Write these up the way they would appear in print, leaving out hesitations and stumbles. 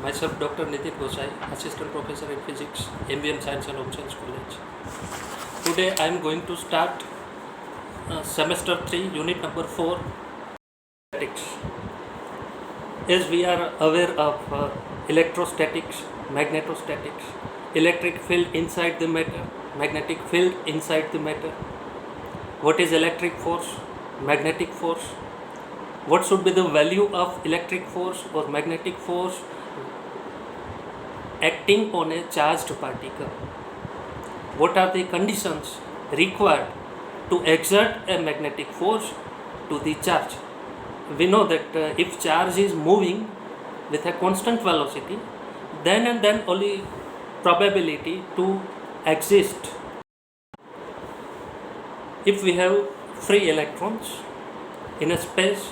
Myself, Dr. Nitin Gosai, Assistant Professor in Physics, MBM Science and Home Science College. Today I am going to start Semester 3, Unit number 4, Statics. As we are aware of electrostatics, magnetostatics, electric field inside the matter, magnetic field inside the matter. What is electric force, magnetic force? What should be the value of electric force or magnetic force acting on a charged particle? What are the conditions required to exert a magnetic force to the charge? We know that if charge is moving with a constant velocity, then and then only probability to exist. If we have free electrons in a space,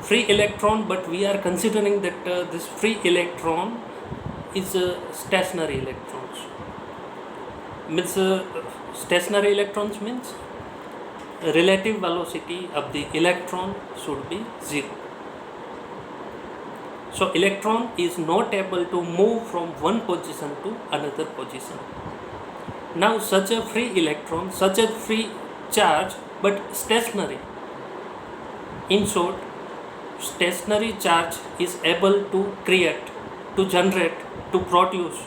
free electron, but we are considering that this free electron is stationary electrons. Means stationary electrons means relative velocity of the electron should be 0. So electron is not able to move from one position to another position. Now such a free electron, such a free charge, but stationary. In short, stationary charge is able to create, to generate, to produce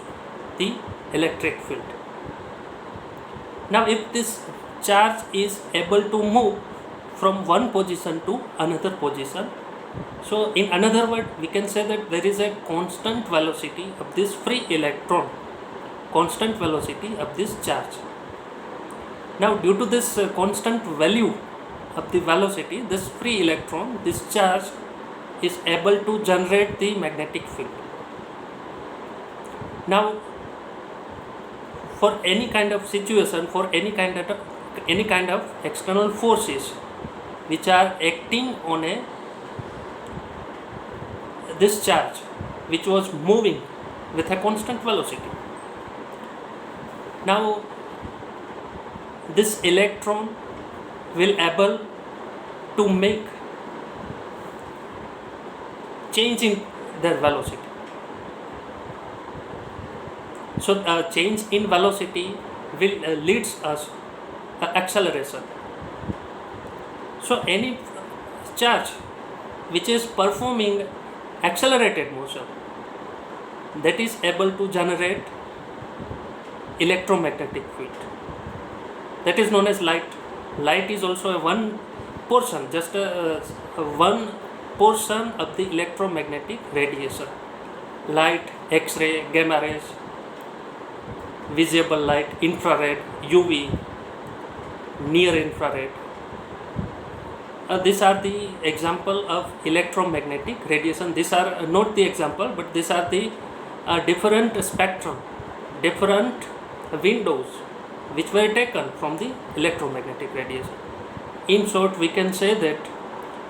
the electric field. Now if this charge is able to move from one position to another position, so in another word we can say that there is a constant velocity of this free electron, constant velocity of this charge. Now due to this constant value of the velocity, this free electron, this charge is able to generate the magnetic field. Now for any kind of situation, for any kind of external forces which are acting on this charge which was moving with a constant velocity. Now this electron will able to make change in their velocity. So change in velocity will leads us acceleration. So any charge which is performing accelerated motion, that is able to generate electromagnetic field. That is known as light. Light is also a one portion, just one portion of the electromagnetic radiation. Light, X-ray, gamma rays, visible light, infrared, UV, near infrared. These are the example of electromagnetic radiation. These are not the example, but these are the different spectrum, different windows which were taken from the electromagnetic radiation. In short, we can say that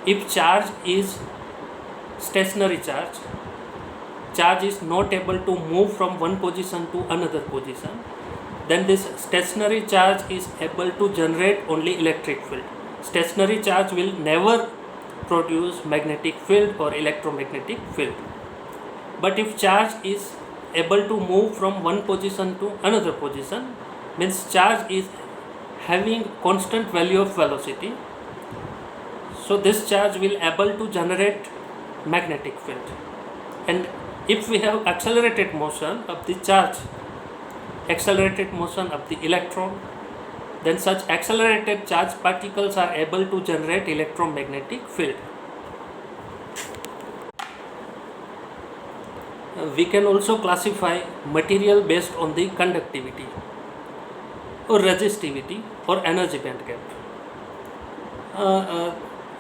if charge is stationary charge, charge is not able to move from one position to another position, then this stationary charge is able to generate only electric field. Stationary charge will never produce magnetic field or electromagnetic field. But if charge is able to move from one position to another position, means charge is having constant value of velocity, so this charge will able to generate magnetic field. And if we have accelerated motion of the charge, accelerated motion of the electron, then such accelerated charge particles are able to generate electromagnetic field. We can also classify material based on the conductivity or resistivity or energy band gap.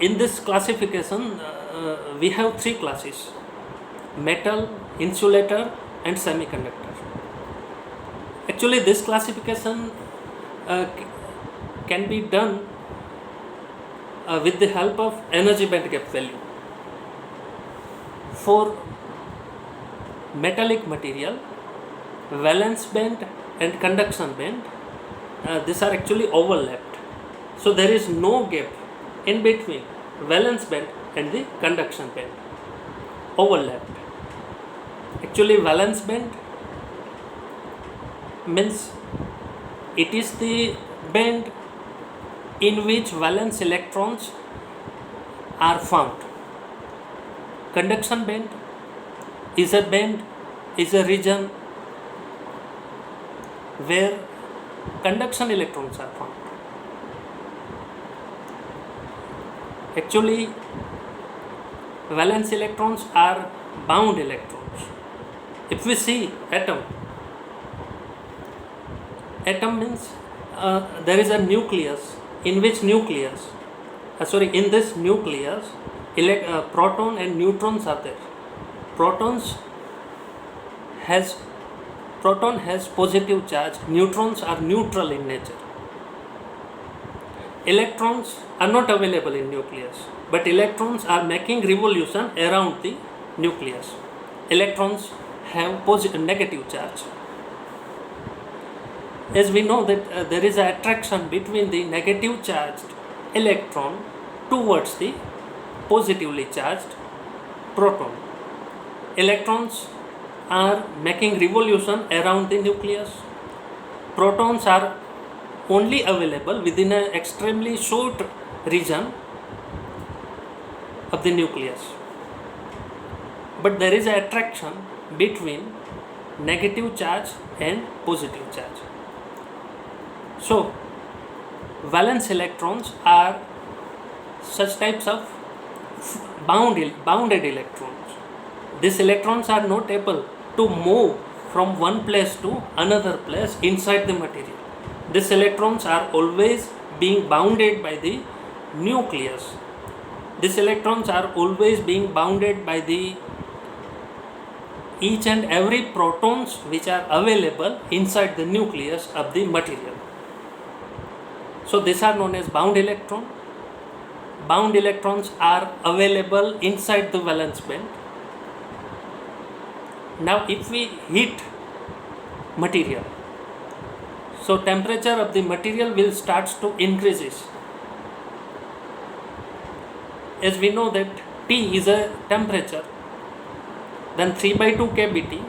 In this classification, we have three classes: metal, insulator and semiconductor. Actually this classification can be done with the help of energy band gap value. For metallic material, valence band and conduction band, these are actually overlapped. So there is no gap in between valence band and the conduction band. overlapped. Actually, valence band means it is the band in which valence electrons are found. Conduction band is a region where conduction electrons are found. Actually, valence electrons are bound electrons. If we see atom means there is a nucleus, in this nucleus proton and neutrons are there. Proton has positive charge, neutrons are neutral in nature. Electrons are not available in nucleus, but electrons are making revolution around the nucleus. Electrons have negative charge. As we know that there is an attraction between the negative charged electron towards the positively charged proton. Electrons are making revolution around the nucleus. Protons are only available within an extremely short region of the nucleus. But there is an attraction between negative charge and positive charge. So, valence electrons are such types of bounded electrons. These electrons are not able to move from one place to another place inside the material. These electrons are always being bounded by the nucleus. These electrons are always being bounded by the each and every protons which are available inside the nucleus of the material. So these are known as bound electron. Bound electrons are available inside the valence band. Now if we heat material, so temperature of the material will start to increases. As we know that T is a temperature, then 3/2 kBT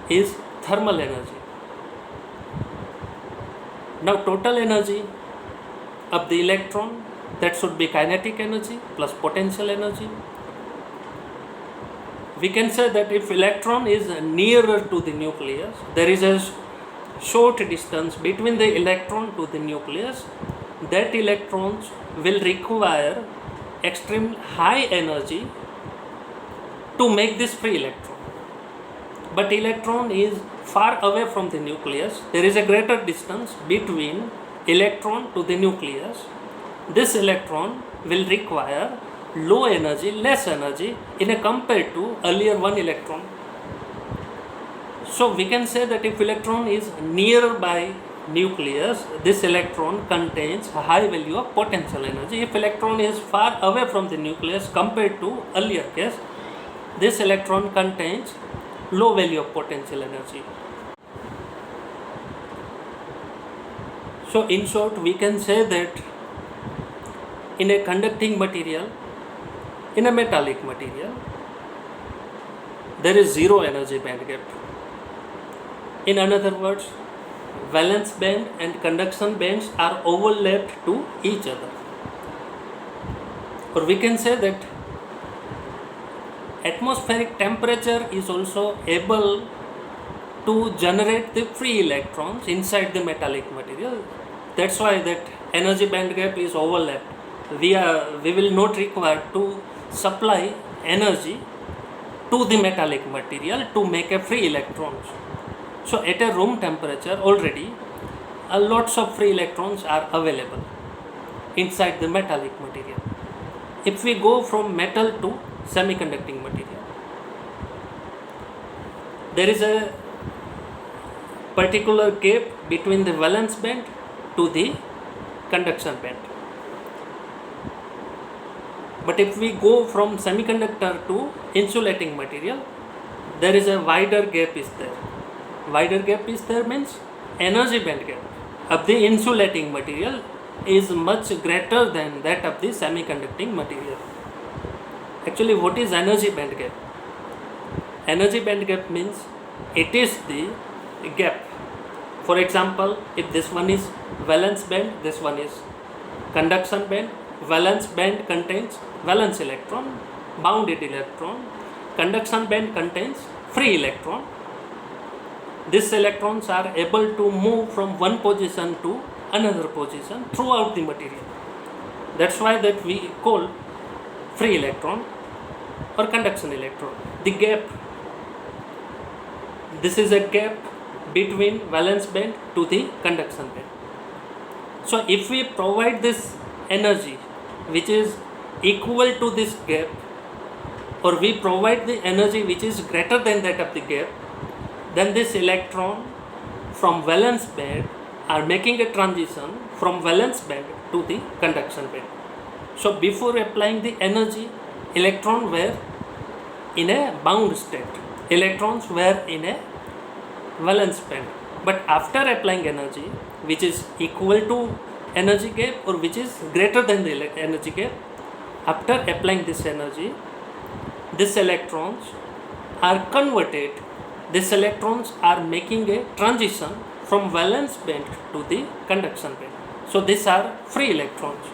is thermal energy. Now total energy of the electron, that should be kinetic energy plus potential energy. We can say that if electron is nearer to the nucleus, there is a short distance between the electron to the nucleus, that electrons will require extreme high energy to make this free electron. But electron is far away from the nucleus. There is a greater distance between electron to the nucleus. This electron will require low energy, less energy in a compared to earlier one electron. So we can say that if electron is nearby nucleus, this electron contains a high value of potential energy. If electron is far away from the nucleus compared to earlier case, this electron contains low value of potential energy. So in short, we can say that in a conducting material, in a metallic material, there is zero energy band gap. In other words, valence band and conduction bands are overlapped to each other. Or we can say that atmospheric temperature is also able to generate the free electrons inside the metallic material. That's why that energy band gap is overlapped. We will not require to supply energy to the metallic material to make a free electrons. So at a room temperature already lots of free electrons are available inside the metallic material. If we go from metal to semiconducting material, there is a particular gap between the valence band to the conduction band. But if we go from semiconductor to insulating material, there is a wider gap is there. Wider gap is there means energy band gap of the insulating material is much greater than that of the semiconducting material. Actually, what is energy band gap? Energy band gap means it is the gap. For example, if this one is valence band, this one is conduction band. Valence band contains valence electron, bounded electron. Conduction band contains free electron. These electrons are able to move from one position to another position throughout the material. That's why that we call free electron or conduction electron. The gap, this is a gap between valence band to the conduction band. So if we provide this energy which is equal to this gap, or we provide the energy which is greater than that of the gap, then this electron from valence band are making a transition from valence band to the conduction band. So before applying the energy, electrons were in a bound state. Electrons were in a valence band. But after applying energy, which is equal to energy gap or which is greater than the energy gap, after applying this energy, these electrons are converted. These electrons are making a transition from valence band to the conduction band. So these are free electrons.